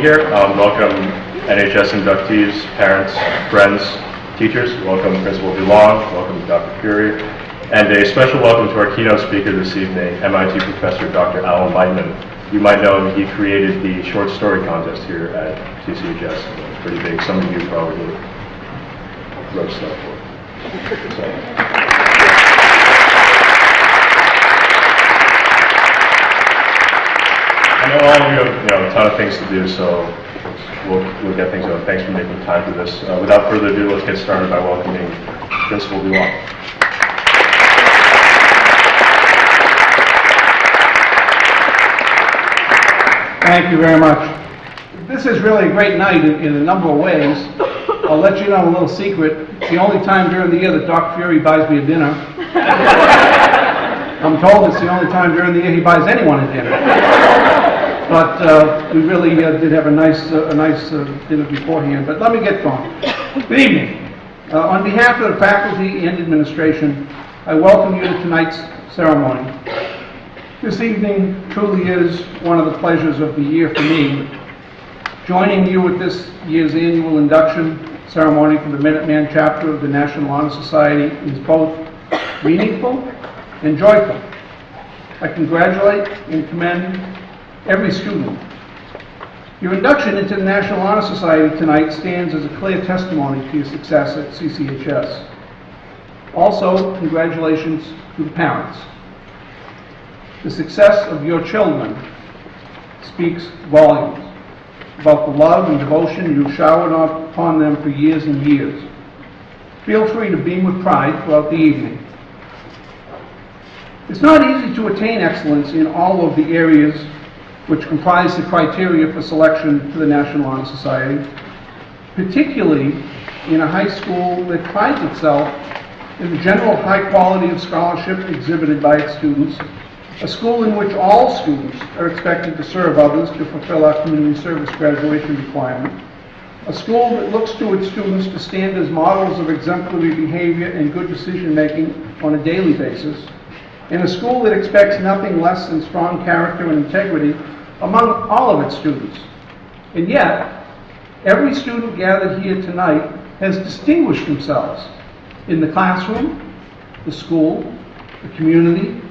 here. Welcome NHS inductees, parents, friends, teachers. Welcome Principal DeLong. Welcome Dr. Curie. And a special welcome to our keynote speaker this evening, MIT professor Dr. Alan Lightman. You might know him, he created the short story contest here at CCHS. Pretty big. Some of you probably wrote stuff for it. So. I know all of you have a ton of things to do, so we'll get things going. Thanks for making time for this. Without further ado, let's get started by welcoming Principal DeLong. Thank you very much. This is really a great night in a number of ways. I'll let you know a little secret. It's the only time during the year that Doc Fury buys me a dinner. I'm told it's the only time during the year he buys anyone a dinner. But we really did have a nice dinner beforehand. But let me get going. Good evening. On behalf of the faculty and administration, I welcome you to tonight's ceremony. This evening truly is one of the pleasures of the year for me. Joining you at this year's annual induction ceremony for the Minuteman chapter of the National Honor Society is both meaningful and joyful. I congratulate and commend every student. Your induction into the National Honor Society tonight stands as a clear testimony to your success at CCHS. Also, congratulations to the parents. The success of your children speaks volumes about the love and devotion you've showered upon them for years and years. Feel free to beam with pride throughout the evening. It's not easy to attain excellence in all of the areas which comprise the criteria for selection to the National Honor Society, particularly in a high school that prides itself in the general high quality of scholarship exhibited by its students, a school in which all students are expected to serve others to fulfill our community service graduation requirement, a school that looks to its students to stand as models of exemplary behavior and good decision-making on a daily basis, and a school that expects nothing less than strong character and integrity among all of its students. And yet, every student gathered here tonight has distinguished themselves in the classroom, the school, the community,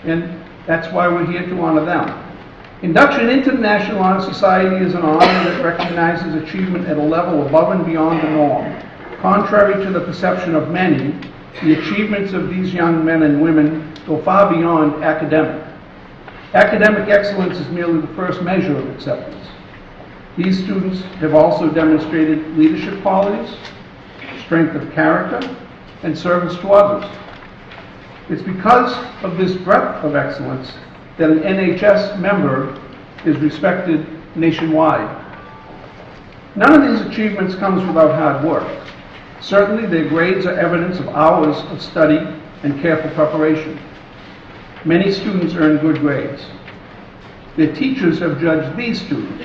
and that's why we're here to honor them. Induction into the National Honor Society is an honor that recognizes achievement at a level above and beyond the norm. Contrary to the perception of many, the achievements of these young men and women go far beyond academic. Academic excellence is merely the first measure of acceptance. These students have also demonstrated leadership qualities, strength of character, and service to others. It's because of this breadth of excellence that an NHS member is respected nationwide. None of these achievements comes without hard work. Certainly their grades are evidence of hours of study and careful preparation. Many students earn good grades. Their teachers have judged these students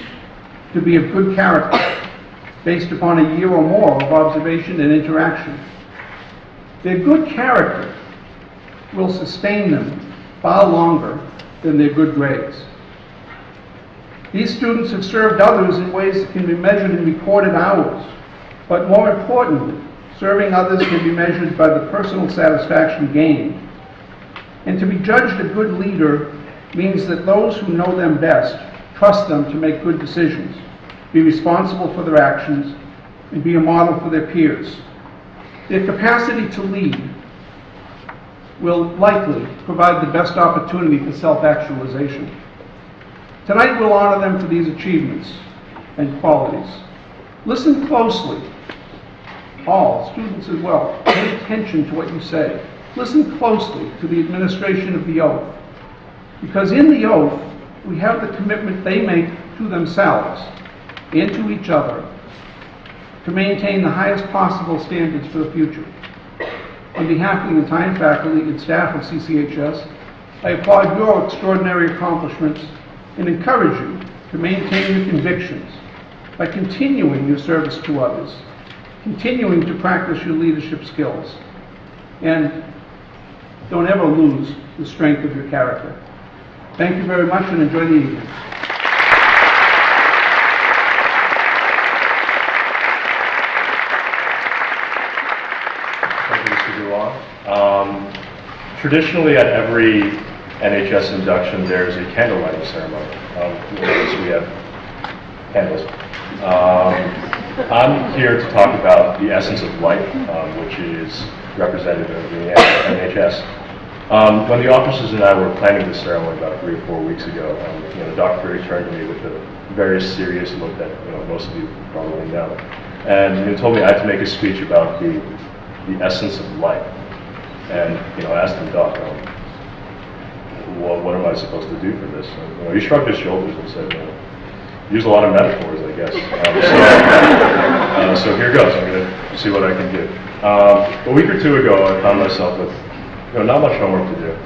to be of good character based upon a year or more of observation and interaction. Their good character will sustain them far longer than their good grades. These students have served others in ways that can be measured in recorded hours, but more importantly, serving others can be measured by the personal satisfaction gained. And to be judged a good leader means that those who know them best trust them to make good decisions, be responsible for their actions, and be a model for their peers. Their capacity to lead will likely provide the best opportunity for self-actualization. Tonight we'll honor them for these achievements and qualities. Listen closely. All students as well, pay attention to what you say. Listen closely to the administration of the oath, because in the oath we have the commitment they make to themselves and to each other to maintain the highest possible standards for the future. On behalf of the entire faculty and staff of CCHS, I applaud your extraordinary accomplishments and encourage you to maintain your convictions by continuing your service to others, continuing to practice your leadership skills, and don't ever lose the strength of your character. Thank you very much and enjoy the evening. long. Traditionally, at every NHS induction, there's a candle lighting ceremony. We have candles. I'm here to talk about the essence of light, which is representative of the NHS. When the officers and I were planning this ceremony about 3 or 4 weeks ago, Dr. Curry turned to me with a very serious look that most of you probably know, and he told me I had to make a speech about the essence of light. And I asked him, Doc, well, what am I supposed to do for this? And, he shrugged his shoulders and said, use a lot of metaphors, I guess. So here goes. I'm going to see what I can do. A week or two ago, I found myself with not much homework to do.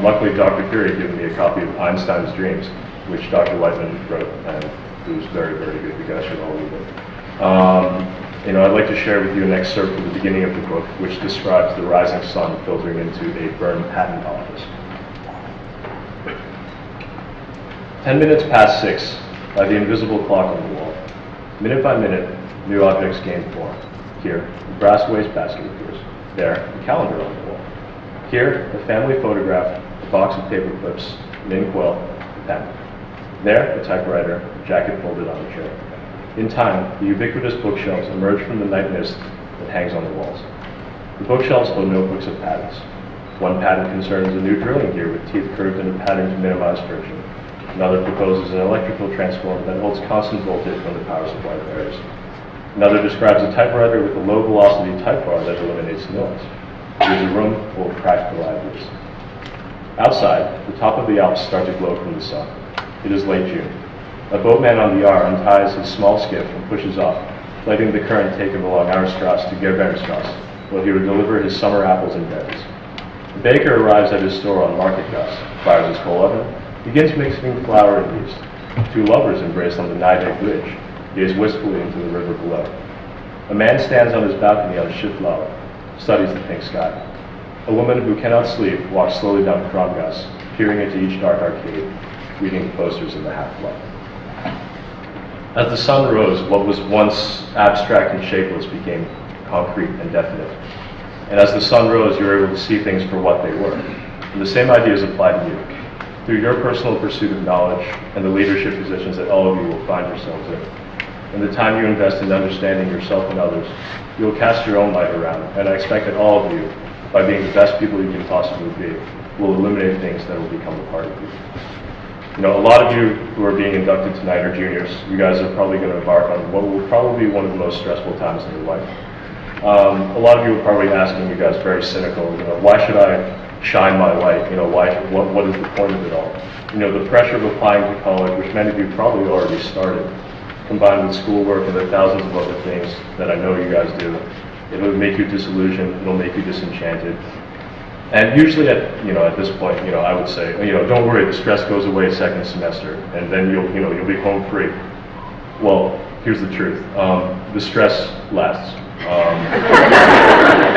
Luckily, Dr. Curie had given me a copy of Einstein's Dreams, which Dr. Lightman wrote, and it was very, very good. You guys should all read it. I'd like to share with you an excerpt from the beginning of the book, which describes the rising sun filtering into a burned patent office. 10 minutes past 6, by the invisible clock on the wall. Minute by minute, new objects gain form. Here, a brass wastebasket appears. There, a calendar on the wall. Here, a family photograph, a box of paper clips, an inkwell, a pen. There, a typewriter, a jacket folded on a chair. In time, the ubiquitous bookshelves emerge from the night mist that hangs on the walls. The bookshelves hold notebooks of patents. One patent concerns a new drilling gear with teeth curved in a pattern to minimize friction. Another proposes an electrical transformer that holds constant voltage when the power supply varies. Another describes a typewriter with a low-velocity type bar that eliminates noise. There's a room full of practical ideas. Outside, the top of the Alps start to glow from the sun. It is late June. A boatman on the Aar unties his small skiff and pushes off, letting the current take him along Aarstrasse to Gerberstrasse, where he will deliver his summer apples and berries. The baker arrives at his store on Marketgasse, fires his coal oven, begins mixing flour and yeast. Two lovers embrace on the Nijde Bridge, gaze wistfully into the river below. A man stands on his balcony on Schifflauer, studies the pink sky. A woman who cannot sleep walks slowly down Kramgasse, peering into each dark arcade, reading the posters in the half-light. As the sun rose, what was once abstract and shapeless became concrete and definite. And as the sun rose, you were able to see things for what they were. And the same ideas apply to you. Through your personal pursuit of knowledge and the leadership positions that all of you will find yourselves in. And the time you invest in understanding yourself and others, you will cast your own light around. And I expect that all of you, by being the best people you can possibly be, will illuminate things that will become a part of you. A lot of you who are being inducted tonight are juniors. You guys are probably going to embark on what will probably be one of the most stressful times in your life. A lot of you are probably asking, you guys very cynical, why should I shine my light? What is the point of it all? The pressure of applying to college, which many of you probably already started, combined with schoolwork and the thousands of other things that I know you guys do, it'll make you disillusioned, it'll make you disenchanted. And usually at this point, I would say, don't worry, the stress goes away second semester, and then you'll be home free. Well, here's the truth. The stress lasts.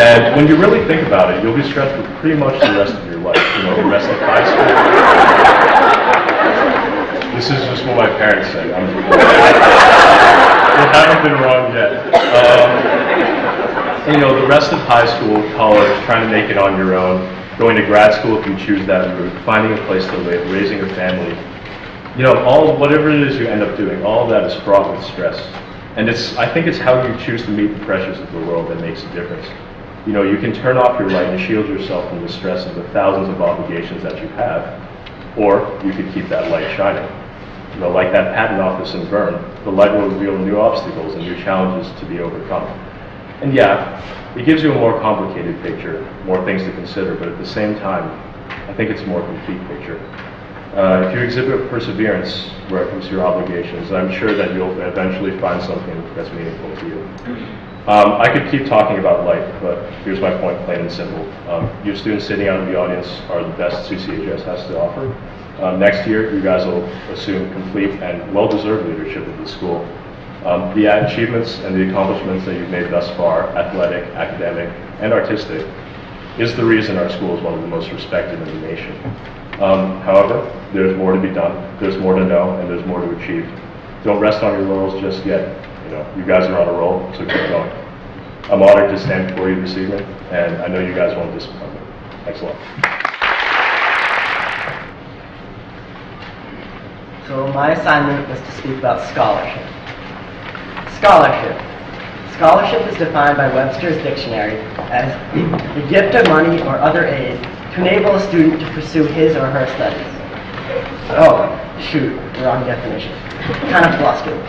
And when you really think about it, you'll be stressed for pretty much the rest of your life, the rest of high school. This is just what my parents say. They haven't been wrong yet. The rest of high school, college, trying to make it on your own, going to grad school if you choose that route, finding a place to live, raising a family, whatever it is you end up doing, all of that is fraught with stress. And I think it's how you choose to meet the pressures of the world that makes a difference. You can turn off your light and shield yourself from the stress of the thousands of obligations that you have, or you could keep that light shining. Like that patent office in Bern, the light will reveal new obstacles and new challenges to be overcome. And yeah, it gives you a more complicated picture, more things to consider, but at the same time, I think it's a more complete picture. If you exhibit perseverance where it comes to your obligations, I'm sure that you'll eventually find something that's meaningful to you. I could keep talking about light, but here's my point, plain and simple. You students sitting out in the audience are the best CCHS has to offer. Next year, you guys will assume complete and well-deserved leadership of the school. The achievements and the accomplishments that you've made thus far, athletic, academic, and artistic, is the reason our school is one of the most respected in the nation. However, there's more to be done, there's more to know, and there's more to achieve. Don't rest on your laurels just yet. You guys are on a roll, so keep going. I'm honored to stand before you this evening, and I know you guys won't disappoint me. Thanks a lot. So my assignment was to speak about scholarship. Scholarship. Scholarship is defined by Webster's Dictionary as the gift of money or other aid to enable a student to pursue his or her studies. Oh, shoot, wrong definition. Kind of flustered.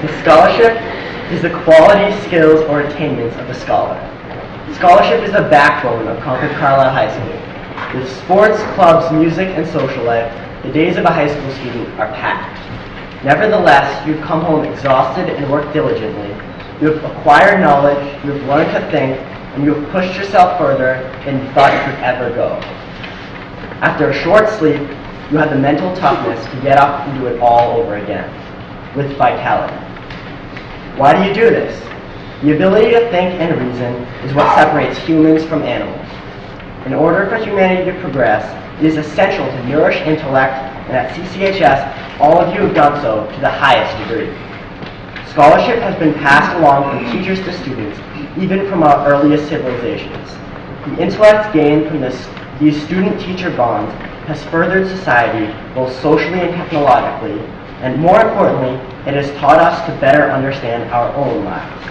The scholarship is the quality, skills, or attainments of the scholar. Scholarship is the backbone of Concord Carlisle High School. With sports, clubs, music, and social life, the days of a high school student are packed. Nevertheless, you've come home exhausted and worked diligently. You have acquired knowledge, you have learned to think, and you have pushed yourself further than you thought you could ever go. After a short sleep, you have the mental toughness to get up and do it all over again, with vitality. Why do you do this? The ability to think and reason is what separates humans from animals. In order for humanity to progress, it is essential to nourish intellect, and at CCHS, all of you have done so to the highest degree. Scholarship has been passed along from teachers to students, even from our earliest civilizations. The intellect gained from these student-teacher bonds has furthered society both socially and technologically, and more importantly, it has taught us to better understand our own lives.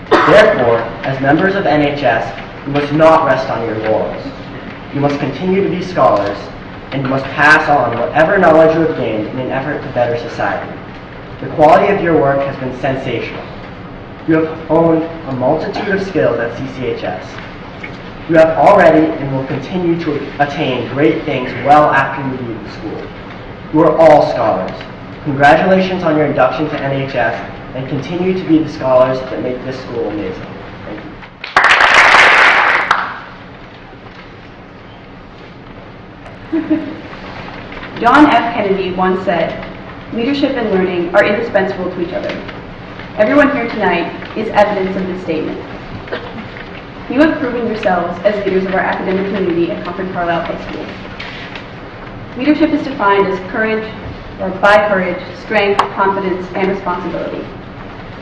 Therefore, as members of NHS, you must not rest on your laurels. You must continue to be scholars, and you must pass on whatever knowledge you have gained in an effort to better society. The quality of your work has been sensational. You have honed a multitude of skills at CCHS. You have already and will continue to attain great things well after you leave the school. You are all scholars. Congratulations on your induction to NHS, and continue to be the scholars that make this school amazing. Thank you. John F. Kennedy once said, "Leadership and learning are indispensable to each other." Everyone here tonight is evidence of this statement. You have proven yourselves as leaders of our academic community at Concord Carlisle High School. Leadership is defined as courage, or by courage, strength, confidence, and responsibility.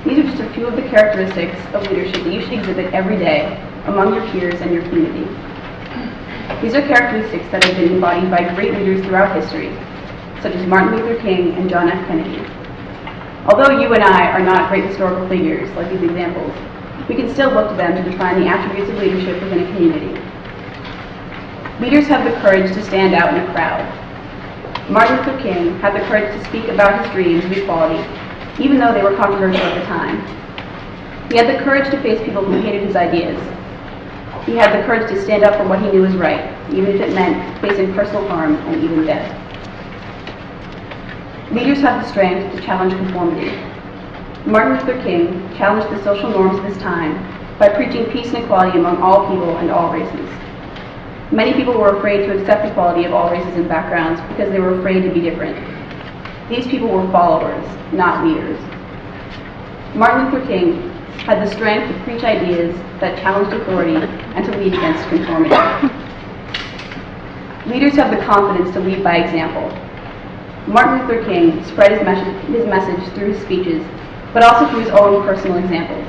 These are just a few of the characteristics of leadership that you should exhibit every day among your peers and your community. These are characteristics that have been embodied by great leaders throughout history, such as Martin Luther King and John F. Kennedy. Although you and I are not great historical figures like these examples, we can still look to them to define the attributes of leadership within a community. Leaders have the courage to stand out in a crowd. Martin Luther King had the courage to speak about his dreams of equality, even though they were controversial at the time. He had the courage to face people who hated his ideas. He had the courage to stand up for what he knew was right, even if it meant facing personal harm and even death. Leaders have the strength to challenge conformity. Martin Luther King challenged the social norms of his time by preaching peace and equality among all people and all races. Many people were afraid to accept equality of all races and backgrounds because they were afraid to be different. These people were followers, not leaders. Martin Luther King had the strength to preach ideas that challenged authority and to lead against conformity. Leaders have the confidence to lead by example. Martin Luther King spread his message through his speeches, but also through his own personal examples.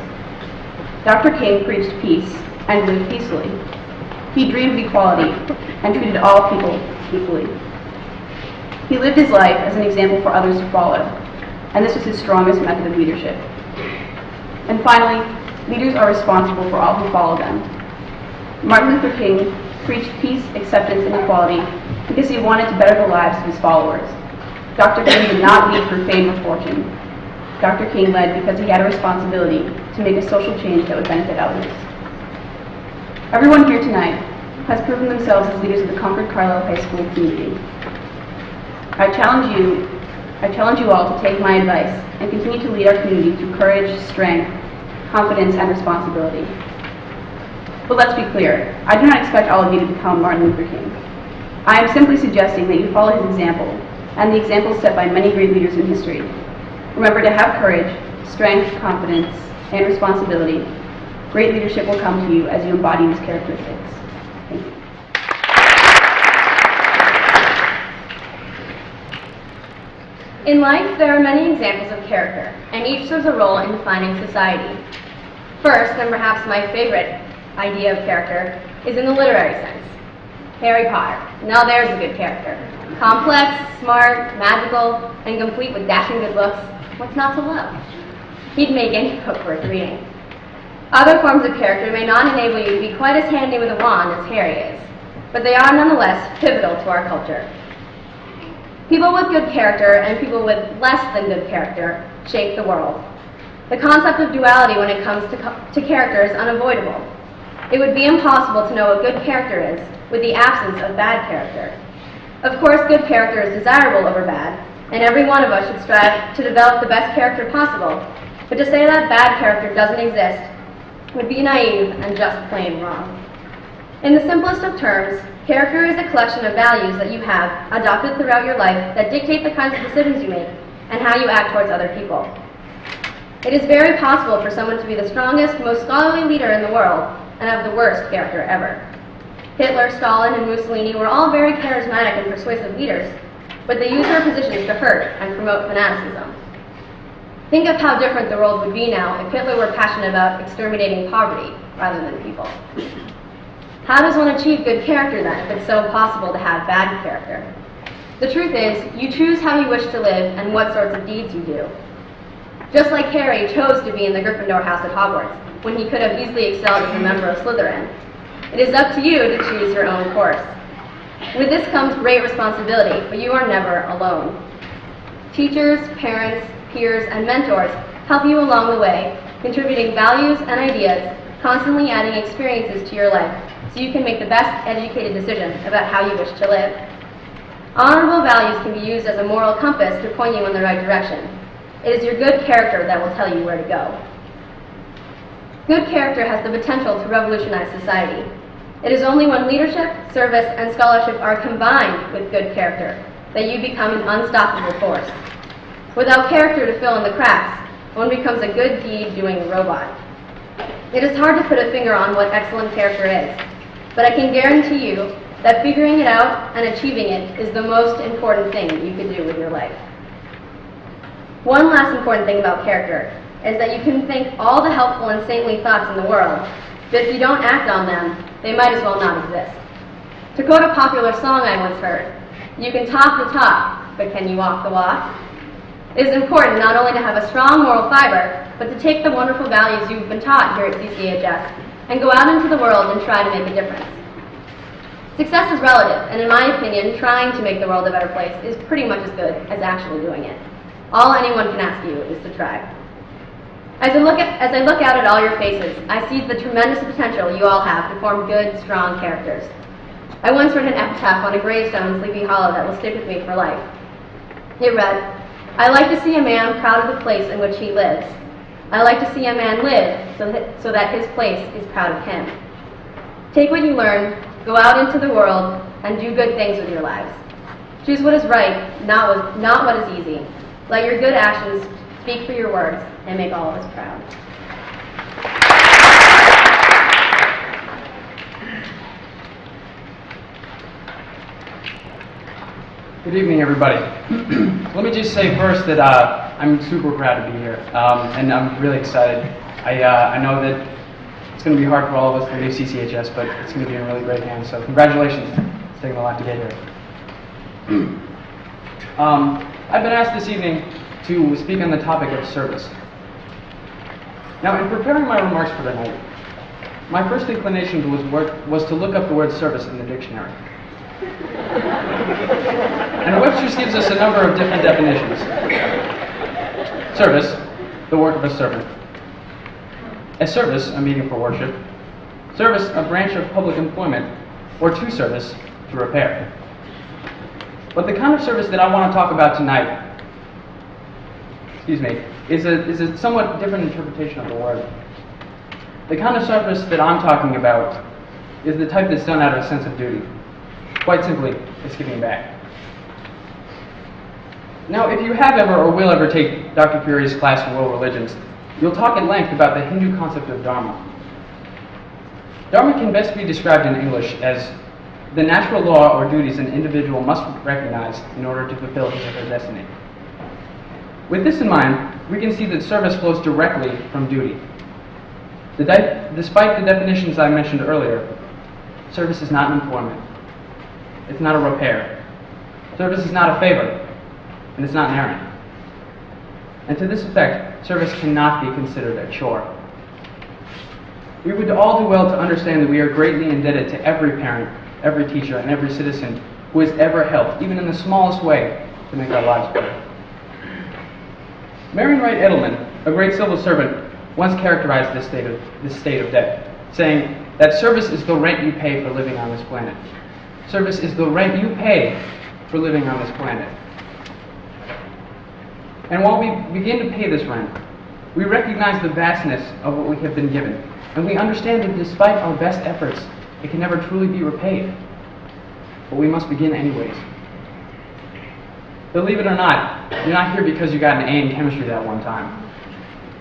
Dr. King preached peace and lived peacefully. He dreamed of equality and treated all people equally. He lived his life as an example for others to follow, and this was his strongest method of leadership. And finally, leaders are responsible for all who follow them. Martin Luther King preached peace, acceptance, and equality because he wanted to better the lives of his followers. Dr. King did not lead for fame or fortune. Dr. King led because he had a responsibility to make a social change that would benefit others. Everyone here tonight has proven themselves as leaders of the Concord Carlisle High School community. I challenge you all to take my advice and continue to lead our community through courage, strength, confidence, and responsibility. But let's be clear, I do not expect all of you to become Martin Luther King. I am simply suggesting that you follow his example and the examples set by many great leaders in history. Remember to have courage, strength, confidence, and responsibility. Great leadership will come to you as you embody these characteristics. Thank you. In life, there are many examples of character, and each serves a role in defining society. First, and perhaps my favorite idea of character, is in the literary sense. Harry Potter. Now there's a good character. Complex, smart, magical, and complete with dashing good looks. What's not to love? He'd make any book worth reading. Other forms of character may not enable you to be quite as handy with a wand as Harry is, but they are nonetheless pivotal to our culture. People with good character and people with less than good character shape the world. The concept of duality when it comes to character is unavoidable. It would be impossible to know what good character is with the absence of bad character. Of course, good character is desirable over bad, and every one of us should strive to develop the best character possible, but to say that bad character doesn't exist would be naive and just plain wrong. In the simplest of terms, character is a collection of values that you have adopted throughout your life that dictate the kinds of decisions you make and how you act towards other people. It is very possible for someone to be the strongest, most scholarly leader in the world and have the worst character ever. Hitler, Stalin, and Mussolini were all very charismatic and persuasive leaders, but they used their positions to hurt and promote fanaticism. Think of how different the world would be now if Hitler were passionate about exterminating poverty rather than people. How does one achieve good character then, if it's so possible to have bad character? The truth is, you choose how you wish to live and what sorts of deeds you do. Just like Harry chose to be in the Gryffindor house at Hogwarts, when he could have easily excelled as a member of Slytherin, it is up to you to choose your own course. With this comes great responsibility, but you are never alone. Teachers, parents, peers, and mentors help you along the way, contributing values and ideas, constantly adding experiences to your life, so you can make the best educated decision about how you wish to live. Honorable values can be used as a moral compass to point you in the right direction. It is your good character that will tell you where to go. Good character has the potential to revolutionize society. It is only when leadership, service, and scholarship are combined with good character that you become an unstoppable force. Without character to fill in the cracks, one becomes a good deed doing robot. It is hard to put a finger on what excellent character is, but I can guarantee you that figuring it out and achieving it is the most important thing you could do with your life. One last important thing about character is that you can think all the helpful and saintly thoughts in the world, but if you don't act on them, they might as well not exist. To quote a popular song I once heard, you can talk the talk, but can you walk the walk? It is important not only to have a strong moral fiber, but to take the wonderful values you've been taught here at CCHS and go out into the world and try to make a difference. Success is relative, and in my opinion, trying to make the world a better place is pretty much as good as actually doing it. All anyone can ask you is to try. As I look out at all your faces, I see the tremendous potential you all have to form good, strong characters. I once read an epitaph on a gravestone in Sleepy Hollow that will stick with me for life. It read, "I like to see a man proud of the place in which he lives. I like to see a man live so that his place is proud of him." Take what you learn, go out into the world, and do good things with your lives. Choose what is right, not what is easy. Let your good actions speak for your words and make all of us proud. Good evening, everybody. Let me just say first that I'm super proud to be here, and I'm really excited. I know that it's going to be hard for all of us to leave CCHS, but it's going to be in really great hands, so congratulations. It's taken a lot to get here. I've been asked this evening to speak on the topic of service. Now, in preparing my remarks for tonight, my first inclination was to look up the word service in the dictionary. And Webster's gives us a number of different definitions. Service, the work of a servant. A service, a meeting for worship. Service, a branch of public employment. Or to service, to repair. But the kind of service that I want to talk about tonight, is a somewhat different interpretation of the word. The kind of service that I'm talking about is the type that's done out of a sense of duty. Quite simply, it's giving back. Now, if you have ever or will ever take Dr. Puri's class in world religions, you'll talk at length about the Hindu concept of dharma. Dharma can best be described in English as the natural law or duties an individual must recognize in order to fulfill his or her destiny. With this in mind, we can see that service flows directly from duty. Despite the definitions I mentioned earlier, service is not an employment. It's not a repair. Service is not a favor, and it's not an errand. And to this effect, service cannot be considered a chore. We would all do well to understand that we are greatly indebted to every parent, every teacher, and every citizen who has ever helped, even in the smallest way, to make our lives better. Marion Wright Edelman, a great civil servant, once characterized this state of debt, saying that service is the rent you pay for living on this planet. Service is the rent you pay for living on this planet. And while we begin to pay this rent, we recognize the vastness of what we have been given, and we understand that despite our best efforts, it can never truly be repaid. But we must begin anyways. Believe it or not, you're not here because you got an A in chemistry that one time.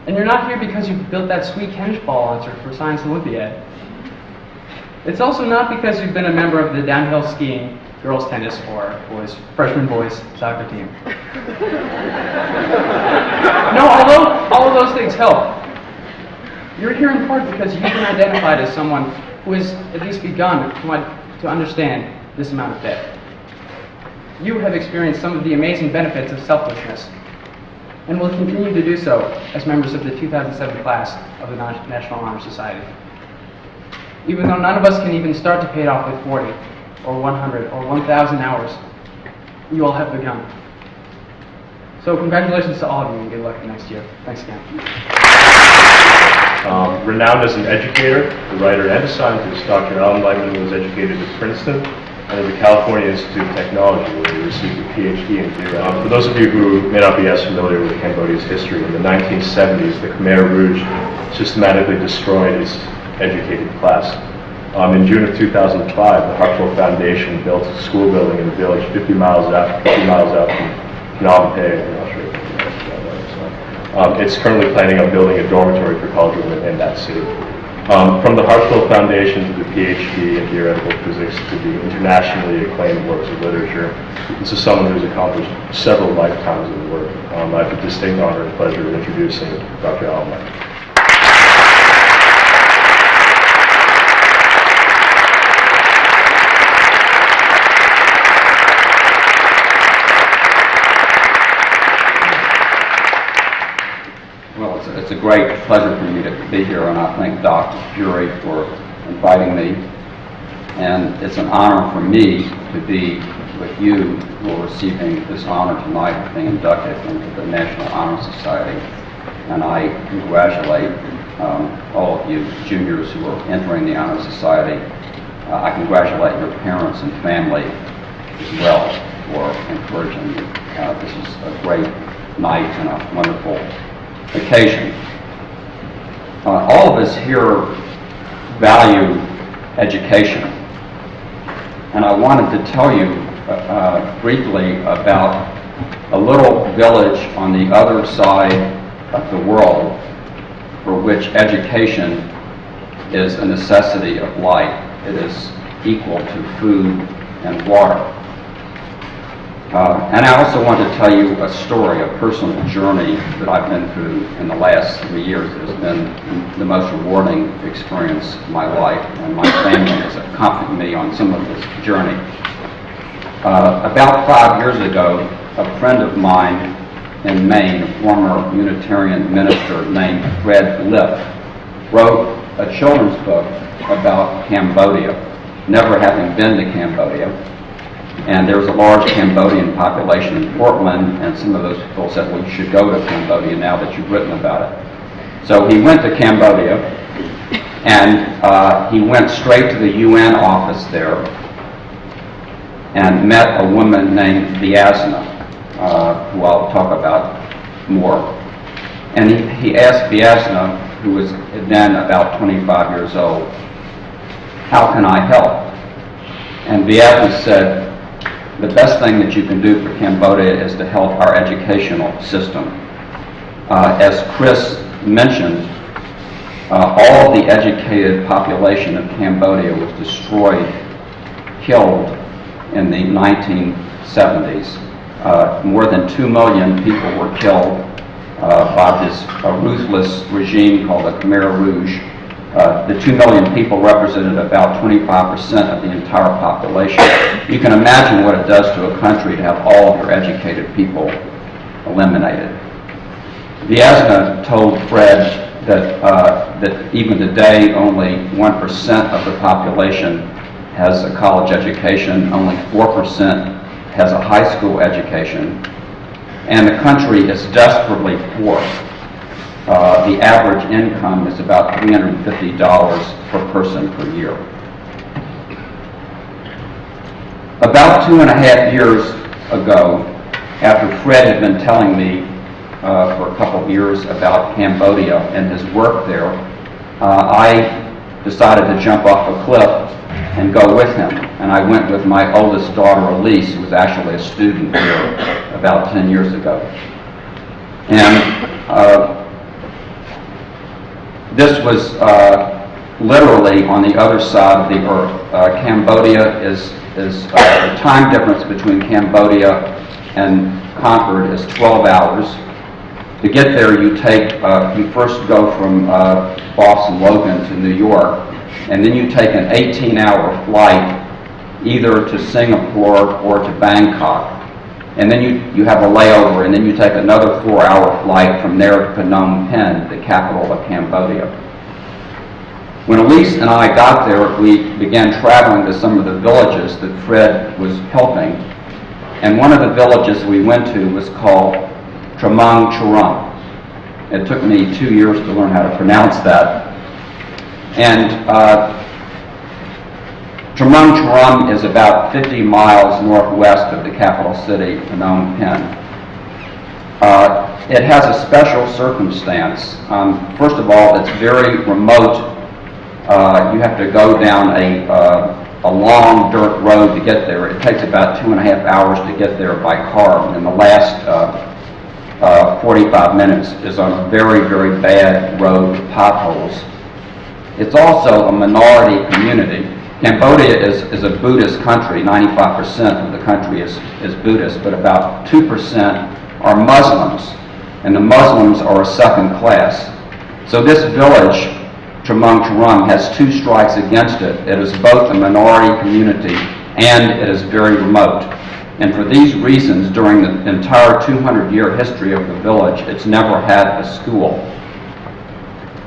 And you're not here because you built that sweet tennis ball answer for Science Olympiad. It's also not because you've been a member of the downhill skiing, girls tennis, or freshman boys soccer team. No, although all of those things help. You're here in part because you've been identified as someone who has at least begun to understand this amount of debt. You have experienced some of the amazing benefits of selflessness, and will continue to do so as members of the 2007 class of the National Honor Society. Even though none of us can even start to pay it off with 40, or 100, or 1,000 hours, you all have begun. So congratulations to all of you, and good luck next year. Thanks again. Renowned as an educator, a writer, and a scientist, Dr. Alan Lightman was educated at Princeton and at the California Institute of Technology, where he received a PhD in theory. For those of you who may not be as familiar with Cambodia's history, in the 1970s, the Khmer Rouge systematically destroyed its educated class. In June of 2005, the Hartwell Foundation built a school building in a village 50 miles out from Phnom Penh. It's currently planning on building a dormitory for college women in that city. From the Hartwell Foundation to the PhD in theoretical physics to the internationally acclaimed works of literature, this is someone who's accomplished several lifetimes of work. I have the distinct honor and pleasure of introducing Dr. Alan Lightman. It's a great pleasure for me to be here, and I thank Dr. Fury for inviting me. And it's an honor for me to be with you who are receiving this honor tonight of being inducted into the National Honor Society. And I congratulate all of you juniors who are entering the Honor Society. I congratulate your parents and family as well for encouraging you. This is a great night and a wonderful occasion. All of us here value education, and I wanted to tell you briefly about a little village on the other side of the world for which education is a necessity of life. It is equal to food and water. And I also want to tell you a story, a personal journey that I've been through in the last 3 years. It has been the most rewarding experience of my life, and my family has accompanied me on some of this journey. About 5 years ago, a friend of mine in Maine, a former Unitarian minister named Fred Lipp, wrote a children's book about Cambodia, never having been to Cambodia. And there was a large Cambodian population in Portland, and some of those people said, well, you should go to Cambodia now that you've written about it. So he went to Cambodia, and he went straight to the UN office there and met a woman named Viasna, who I'll talk about more. And he asked Viasna, who was then about 25 years old, how can I help? And Viasna said, the best thing that you can do for Cambodia is to help our educational system. As Chris mentioned, all of the educated population of Cambodia was destroyed, killed in the 1970s More than 2 million people were killed by this ruthless regime called the Khmer Rouge. The 2 million people represented about 25% of the entire population. You can imagine what it does to a country to have all of your educated people eliminated. Vyazna told Fred that even today only 1% of the population has a college education, only 4% has a high school education, and the country is desperately poor. The average income is about $350 per person per year. About 2.5 years ago, after Fred had been telling me for a couple of years about Cambodia and his work there, I decided to jump off a cliff and go with him. And I went with my oldest daughter, Elise, who was actually a student here about 10 years ago. And this was literally on the other side of the earth. Cambodia is the time difference between Cambodia and Concord is 12 hours. To get there, you first go from Boston Logan to New York, and then you take an 18-hour flight either to Singapore or to Bangkok. And then you have a layover, and then you take another 4-hour flight from there to Phnom Penh, the capital of Cambodia. When Elise and I got there, we began traveling to some of the villages that Fred was helping. And one of the villages we went to was called Tramang Churam. It took me 2 years to learn how to pronounce that. And Tramang Churam is about 50 miles northwest of the capital city, Phnom Penh. It has a special circumstance. First of all, it's very remote. You have to go down a long dirt road to get there. It takes about 2.5 hours to get there by car, and the last 45 minutes is on a very, very bad road with potholes. It's also a minority community. Cambodia is a Buddhist country. 95% of the country is Buddhist, but about 2% are Muslims, and the Muslims are a second class. So this village, Tramang Churam, has 2 strikes against it. It is both a minority community and it is very remote. And for these reasons, during the entire 200-year history of the village, it's never had a school.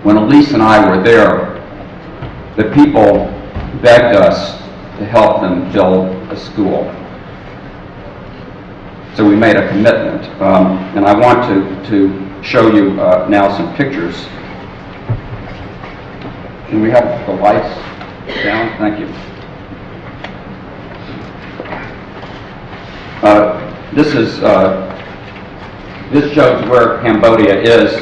When Elise and I were there, the people begged us to help them build a school. So we made a commitment. And I want to show you now some pictures. Can we have the lights down? Thank you. This shows where Cambodia is.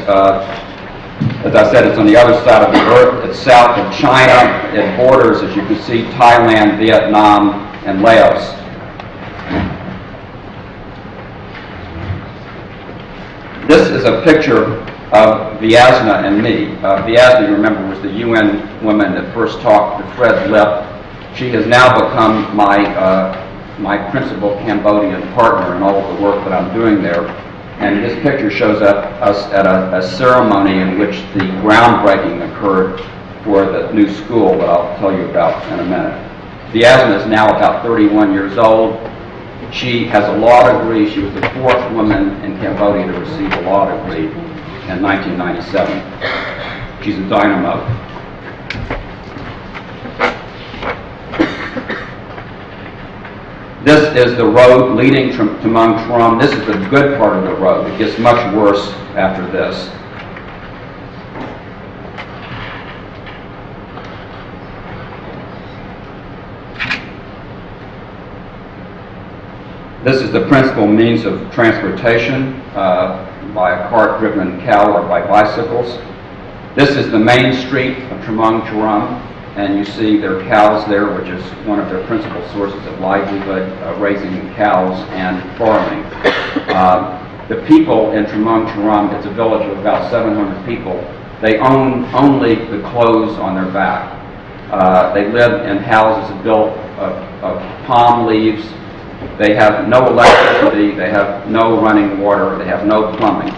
As I said, it's on the other side of the earth. It's south of China. It borders, as you can see, Thailand, Vietnam, and Laos. This is a picture of Vyazna and me. Vyazna, you remember, was the UN woman that first talked to Fred Lip. She has now become my principal Cambodian partner in all of the work that I'm doing there. And this picture shows us at a ceremony in which the groundbreaking occurred for the new school that I'll tell you about in a minute. Vyazna is now about 31 years old. She has a law degree. She was the 4th woman in Cambodia to receive a law degree in 1997. She's a dynamo. This is the road leading to Tramang Churam. This is the good part of the road. It gets much worse after this. This is the principal means of transportation, by a cart-driven cow or by bicycles. This is the main street of Tramang Churam, and you see there are cows there, which is one of their principal sources of livelihood, raising cows and farming. The people in Tramang Churam, it's a village of about 700 people, they own only the clothes on their back. They live in houses built of palm leaves They have no electricity, they have no running water, they have no plumbing.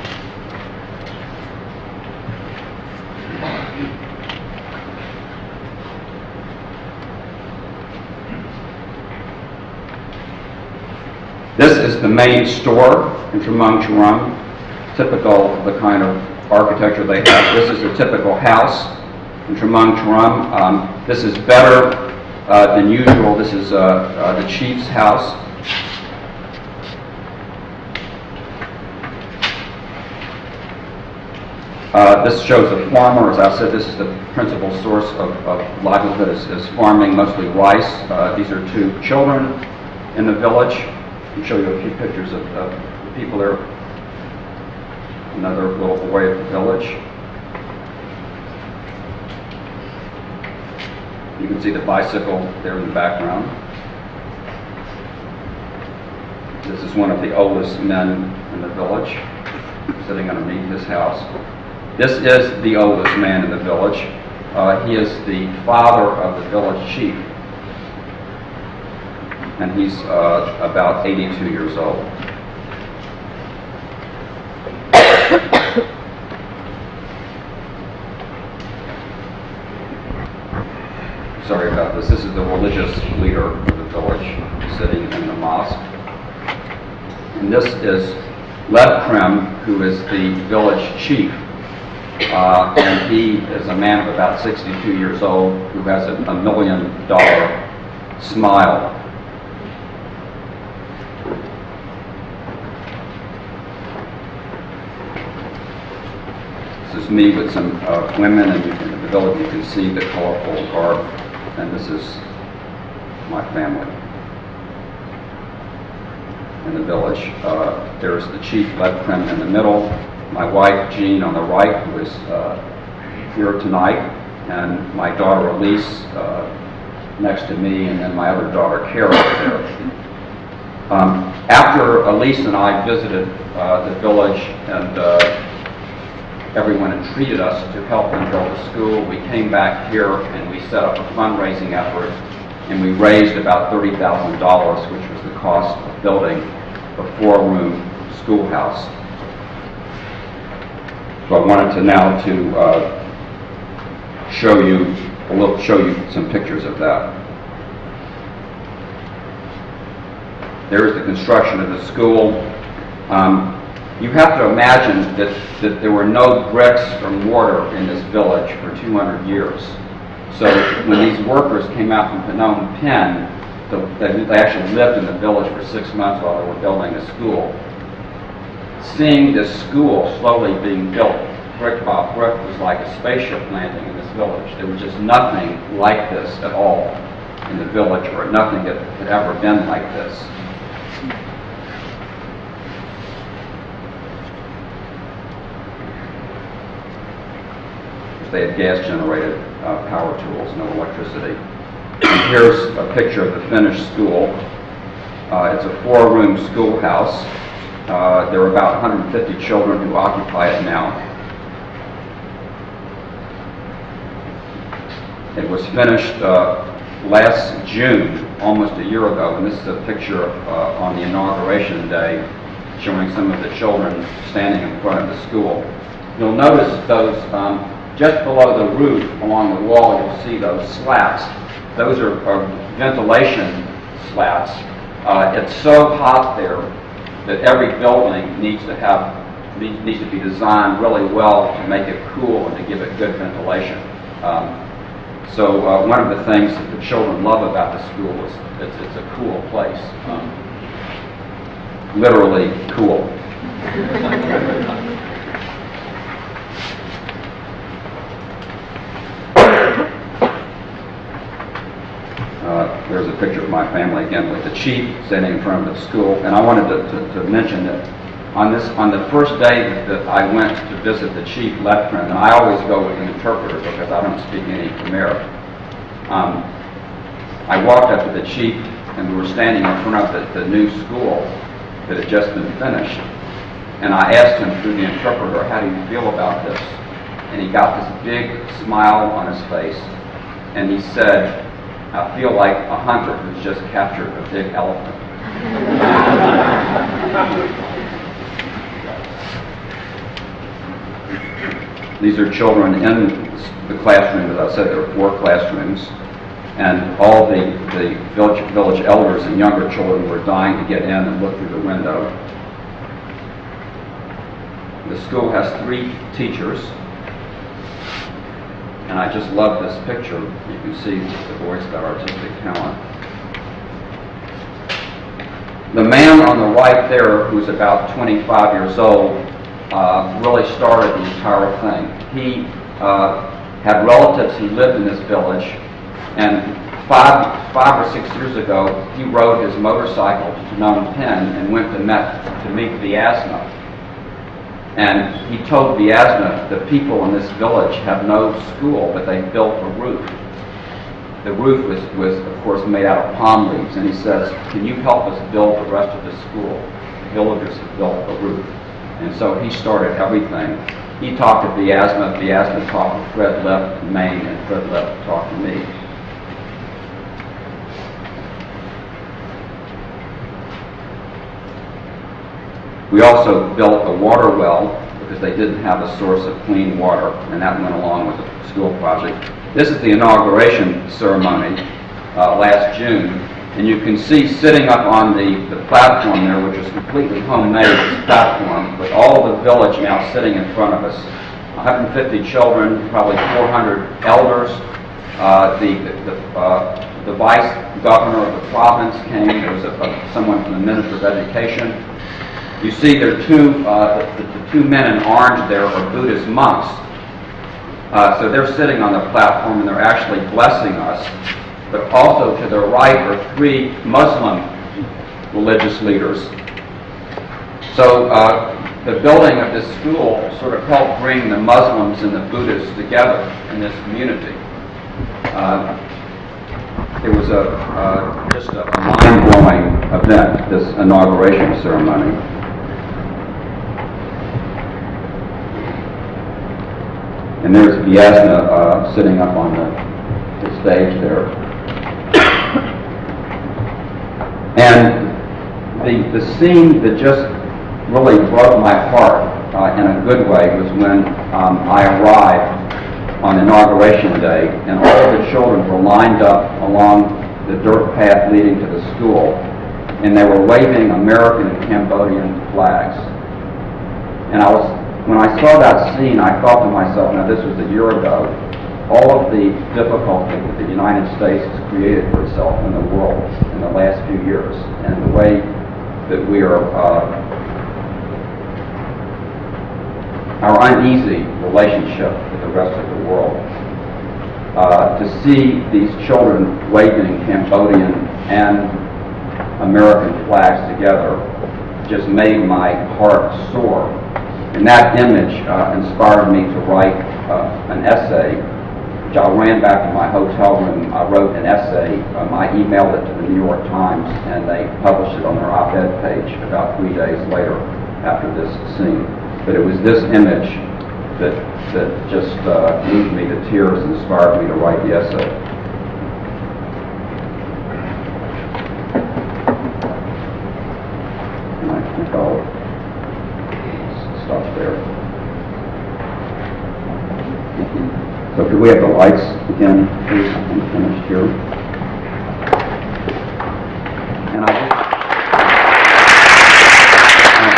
This is the main store in Tremont-Jerome, typical of the kind of architecture they have. This is a typical house in Tremont-Jerome. This is better than usual. This is the chief's house. This shows a farmer. As I said, this is the principal source of livelihood is farming, mostly rice. These are two children in the village. I'll show you a few pictures of the people there. Another little boy of the village. You can see the bicycle there in the background. This is one of the oldest men in the village, sitting underneath his house. This is the oldest man in the village. He is the father of the village chief, and he's about 82 years old. Sorry about this. This is the religious leader of the village sitting in the mosque. And this is Lebkrem, who is the village chief. And he is a man of about 62 years old who has a $1 million smile. This is me with some women, and in the village you can see the colorful garb, and this is my family in the village. There's the chief, Lebkrem, in the middle, my wife, Jean, on the right, who is here tonight, and my daughter, Elise, next to me, and then my other daughter, Kara, there. After Elise and I visited the village, and everyone entreated us to help them build a school, we came back here and we set up a fundraising effort, and we raised about $30,000, which was the cost of building a 4-room schoolhouse. So I wanted to now show you some pictures of that. There is the construction of the school. You have to imagine that there were no bricks or mortar in this village for 200 years. So when these workers came out from Phnom Penh, they actually lived in the village for 6 months while they were building a school. Seeing this school slowly being built, brick by brick, was like a spaceship landing in this village. There was just nothing like this at all in the village, or nothing that had ever been like this. They had gas-generated power tools, no electricity. And here's a picture of the finished school. It's a 4-room schoolhouse. There are about 150 children who occupy it now. It was finished last June, almost a year ago, and this is a picture on the inauguration day showing some of the children standing in front of the school. You'll notice those, just below the roof, along the wall, you'll see those slats. Those are ventilation slats. It's so hot there that every building needs to be designed really well to make it cool and to give it good ventilation. So one of the things that the children love about the school is it's a cool place. Literally cool. There's a picture of my family again with the chief standing in front of the school, and I wanted to mention that on the first day that I went to visit the chief, Lebkrem, and I always go with an interpreter because I don't speak any Khmer. I walked up to the chief, and we were standing in front of the new school that had just been finished, and I asked him through the interpreter, "How do you feel about this?" And he got this big smile on his face, and he said, "I feel like a hunter who's just captured a big elephant." These are children in the classroom. As I said, there are 4 classrooms, and all the village elders and younger children were dying to get in and look through the window. The school has 3 teachers, and I just love this picture. You can see the boy's got artistic talent. The man on the right there, who's about 25 years old, really started the entire thing. He had relatives who lived in this village, and five or 6 years ago, he rode his motorcycle to Phnom Penh and went to meet Vyasna. And he told Vyasna, the people in this village have no school, but they built a roof. The roof was of course, made out of palm leaves, and he says, can you help us build the rest of the school? The villagers have built a roof. And so he started everything. He talked to Vyasna, Vyasna talked to Fred Lepp in Maine, and Fred Lepp talked to me. We also built a water well because they didn't have a source of clean water, and that went along with the school project. This is the inauguration ceremony last June, and you can see sitting up on the platform there, which is completely homemade platform, with all the village now sitting in front of us. 150 children, probably 400 elders. The vice governor of the province came. There was someone from the Minister of Education. You see there are the 2 men in orange there are Buddhist monks. So they're sitting on the platform and they're actually blessing us. But also to their right are 3 Muslim religious leaders. So the building of this school sort of helped bring the Muslims and the Buddhists together in this community. It was just a mind-blowing event, this inauguration ceremony. And there's Vyasna sitting up on the stage there. And the scene that just really broke my heart in a good way was when I arrived on Inauguration Day, and all of the children were lined up along the dirt path leading to the school, and they were waving American and Cambodian flags. And when I saw that scene, I thought to myself, now this was a year ago, all of the difficulty that the United States has created for itself in the world in the last few years, and the way that we are, our uneasy relationship with the rest of the world, to see these children waving Cambodian and American flags together just made my heart soar. And that image inspired me to write an essay, which I ran back to my hotel room. I wrote an essay. I emailed it to the New York Times, and they published it on their op-ed page about 3 days later after this scene. But it was this image that just moved me to tears and inspired me to write the essay. And I think I'll stop there. So could we have the lights again, please? I'm finished here. And I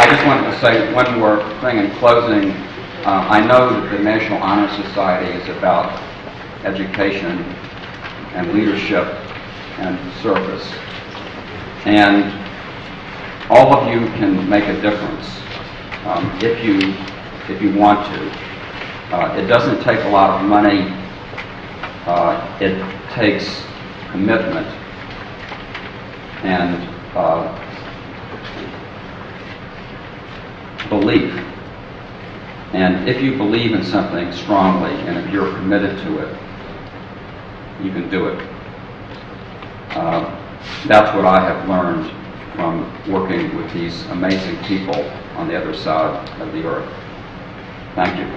just wanted to say one more thing in closing. I know that the National Honor Society is about education and leadership and service. And all of you can make a difference if you want to. It doesn't take a lot of money. It takes commitment and belief. And if you believe in something strongly, and if you're committed to it, you can do it. That's what I have learned from working with these amazing people on the other side of the earth. Thank you.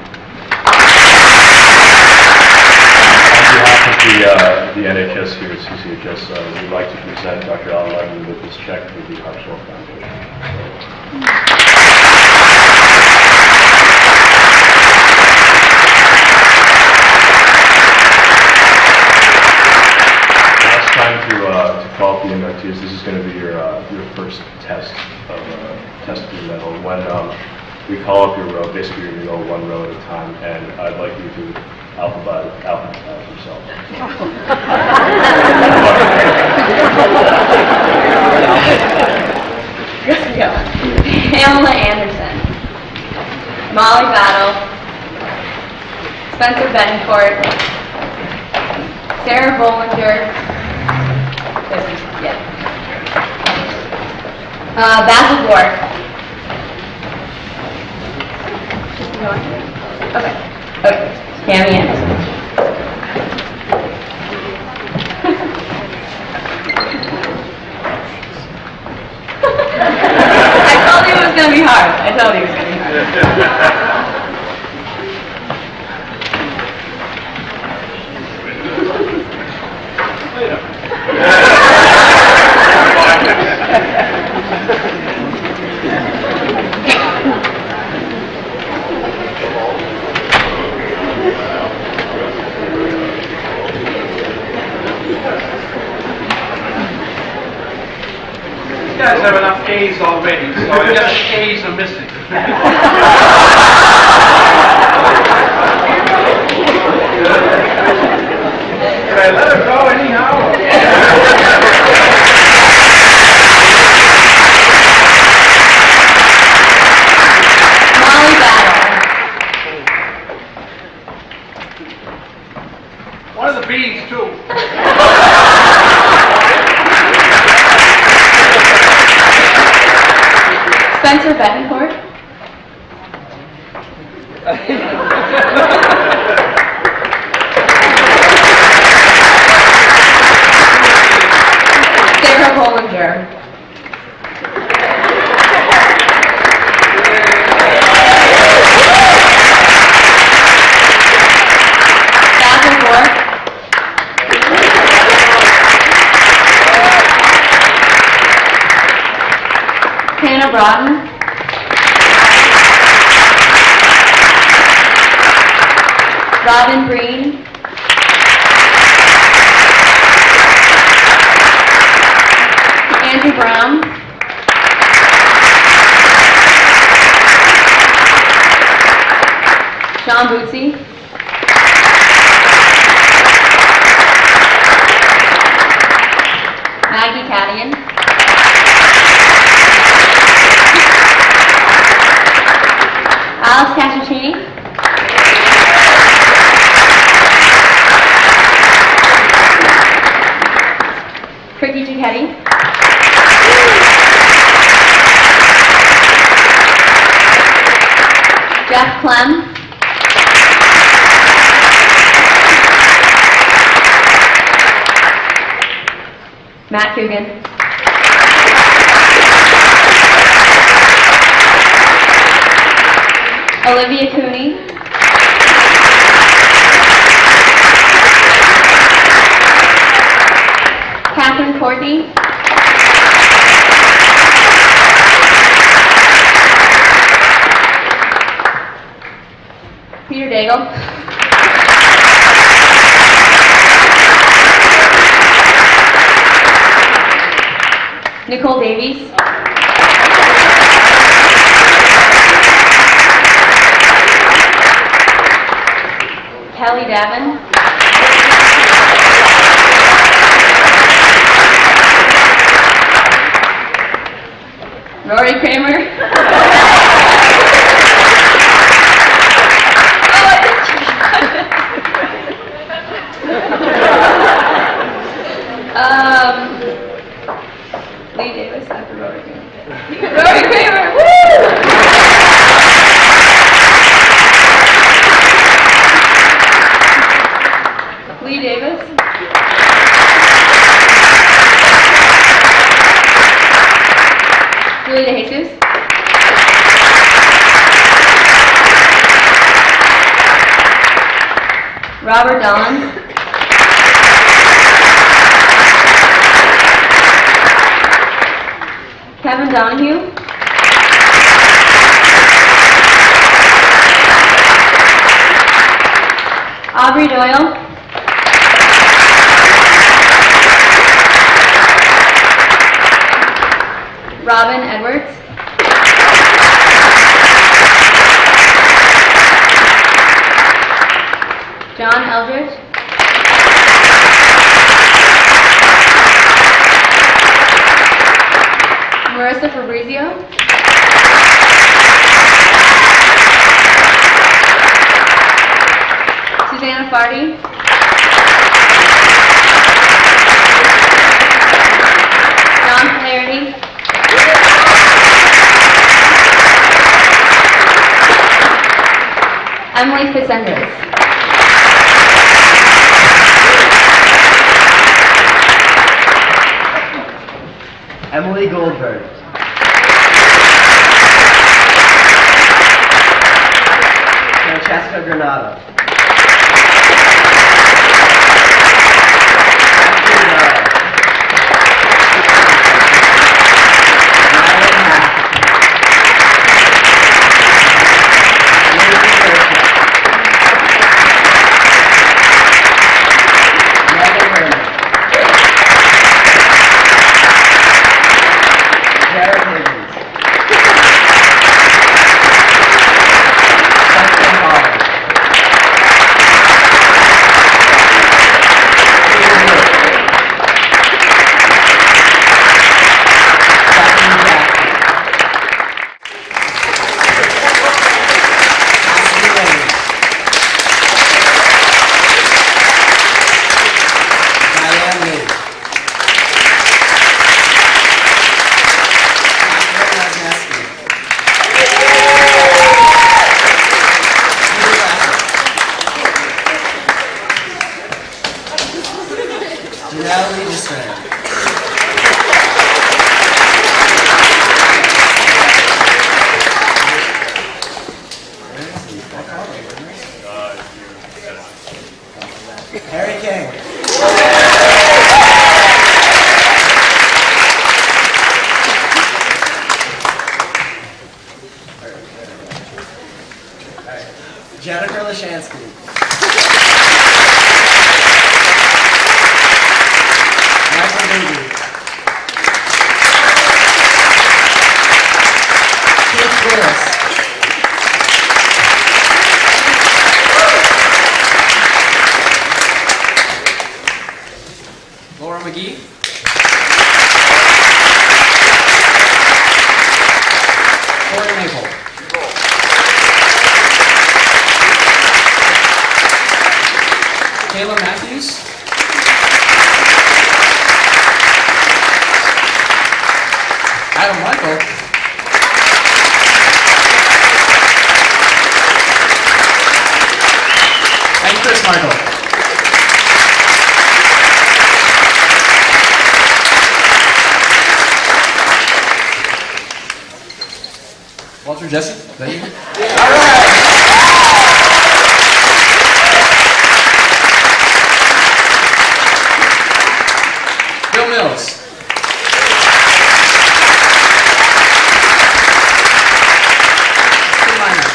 On behalf of the NHS here at CCHS, we'd like to present Dr. Alan Levin with this check for the Harpswell Foundation. Now it's time to call up the inductees. This is going to be your first test of your medal. When we call up your row, basically you're going to go one row at a time, and I'd like you to alphabetize yourself. Let's go. Pamela Anderson, Molly Battle, Spencer Betancourt, Sarah Bollinger, Basil Gork. Okay. Tammy Anderson. I told you it was going to be hard. You guys have enough A's already, so I guess A's are missing. Should I let her go anyhow? Molly Battle. One of the B's, too. Spencer Betancourt. Sarah Bollinger. Basil Gork. Hannah Broughton. Robin Green. Andrew Brown. Sean Bootsy. Maggie Cadian. Alex Casciccini. Ricky Giacchetti. Jeff Clem. Matt Coogan. Olivia Cooney. Catherine Courtney. Peter Daigle. Nicole Davies. Kelly Davin. Rory Kramer. Lee Davis after Rory Kramer. Rory Kramer, woo! Lee Davis. Julie DeJesus. Robert Dons. Kevin Donahue. Aubrey Doyle. Robin Edwards. John Eldridge. Marissa Fabrizio. Susanna Fardy. John Flaherty. Emily Fitzenders. Emily Goldberg. Francesca Granado. Harry King. Jennifer Lashansky. Michael Beatty. Keith Willis. Laura McGee. Corey Maple. Kayla Matthews. Adam Michael. And Chris Michael. Walter Jesse, is that you? All right. Bill Mills. Tim Miner.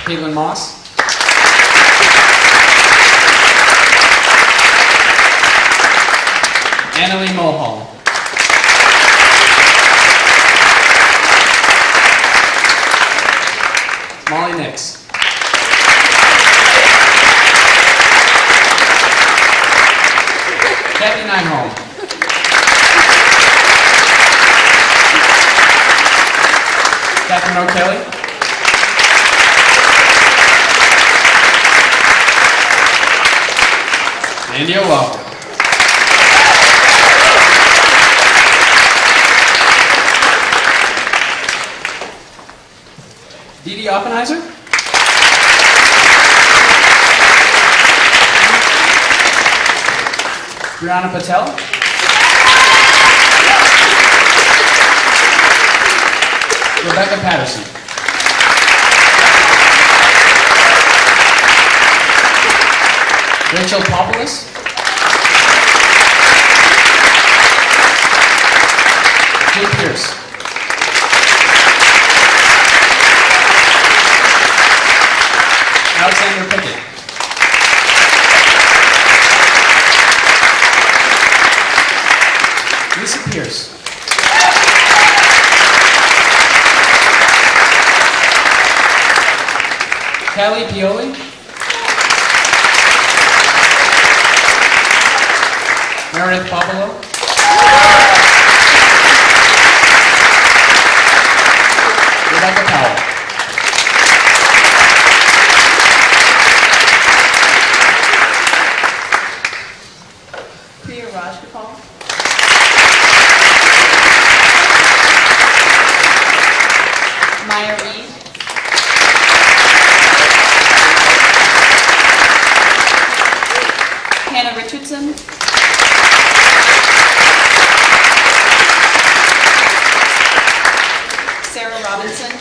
Caitlin Moss. Annalie Mulhall. Molly Nix. Kathy Nineholm. Catherine O'Kelly. Andy O'Loughlin. Dee Dee Offenheiser. Brianna Patel. Rebecca Patterson. Rachel Popoulos. Jay Pierce. Alexander Pickett. Lisa Pierce. Callie Pioli. Meredith Pablo. Rebecca Powell. Priya Rajgopal. Maya Reed. Hannah Richardson. Sarah Robinson.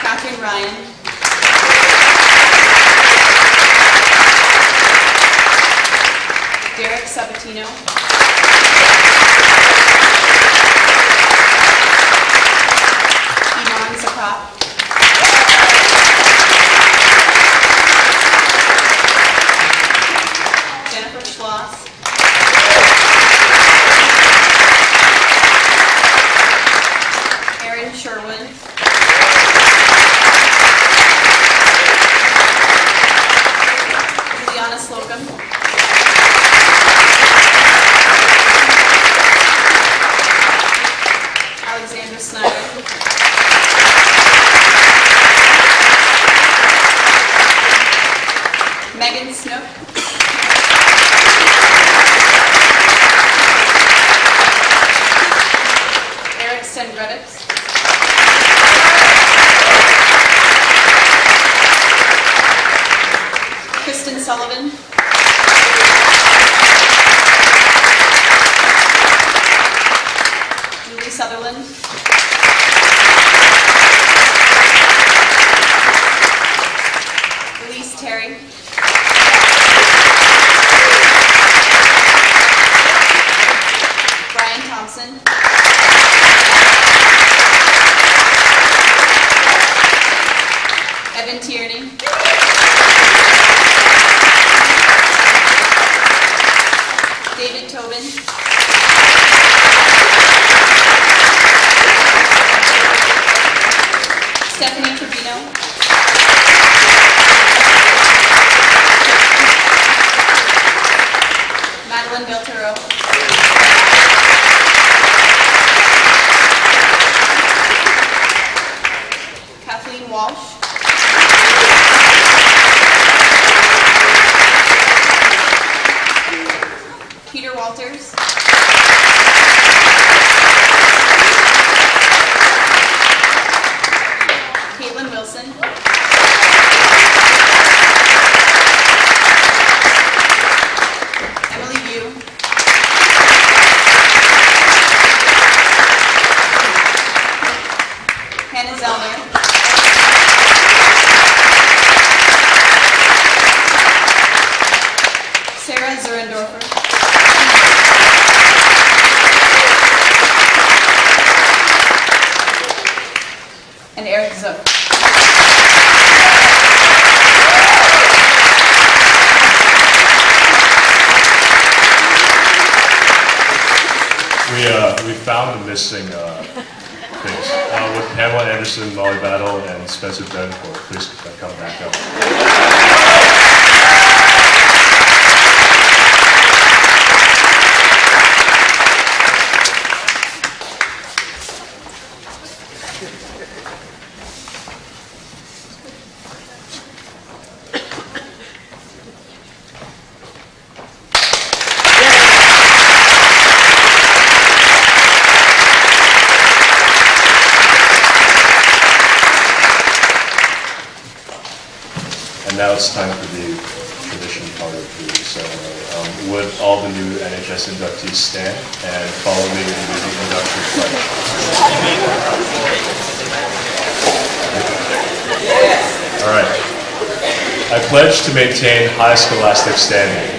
Catherine Ryan. Derek Sabatino. Iman Zakat. Jennifer Schloss. Erin Sherwood. Juliana Slocum. Alexandra Snyder. Megan Snook. Eric Sendredix. Kristen Sullivan. Julie Sutherland. Elise Terry. Brian Thompson. Evan Tierney. David Tobin. Stephanie Trevino. Madeline Beltero. Kathleen Walsh. Peter Walters. Caitlin Wilson. Emily Yu. Hannah Zellner. Sarah Zurendorfer. And Eric Zook. We found the missing things. With Pamela Anderson, Molly Battle, and Spencer Denford. Please come back up. And now it's time for the tradition part of the ceremony. Would all the new NHS inductees stand and follow me in the induction pledge? All right. I pledge to maintain high scholastic standing,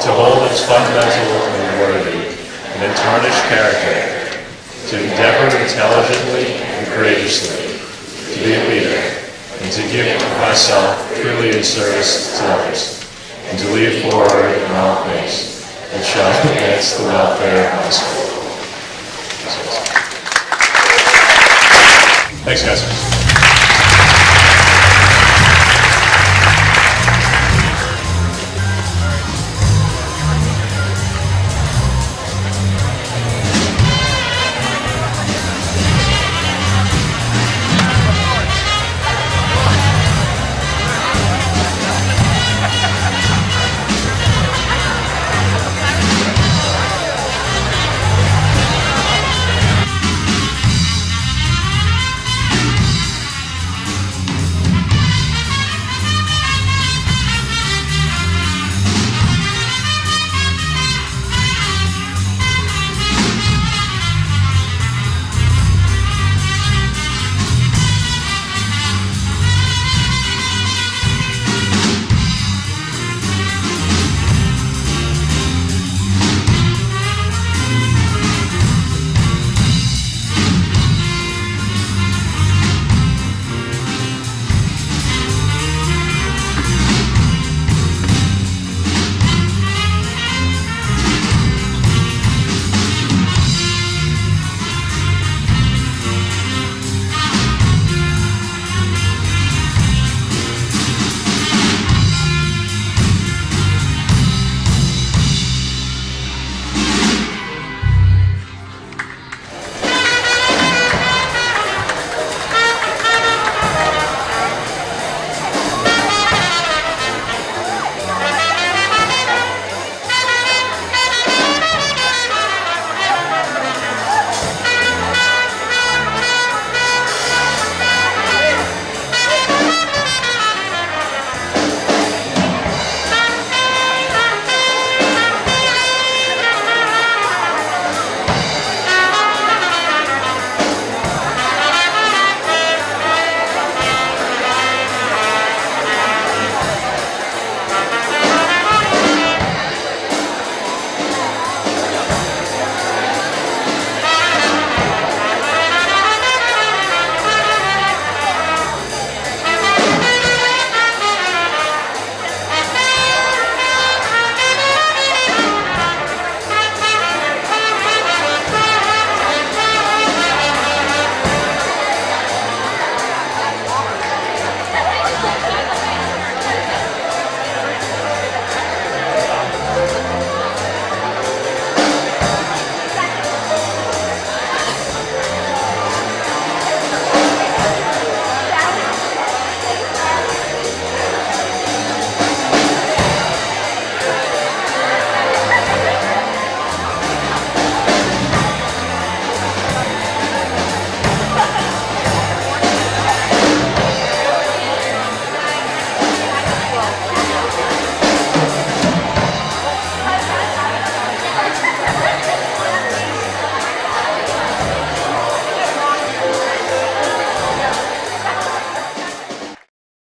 to hold its fundamental and worthy and untarnished character, to endeavor intelligently and courageously, to be a leader, and to give myself freely in service to others, and to lead forward in all things that shall advance the welfare of my school. Thanks, guys.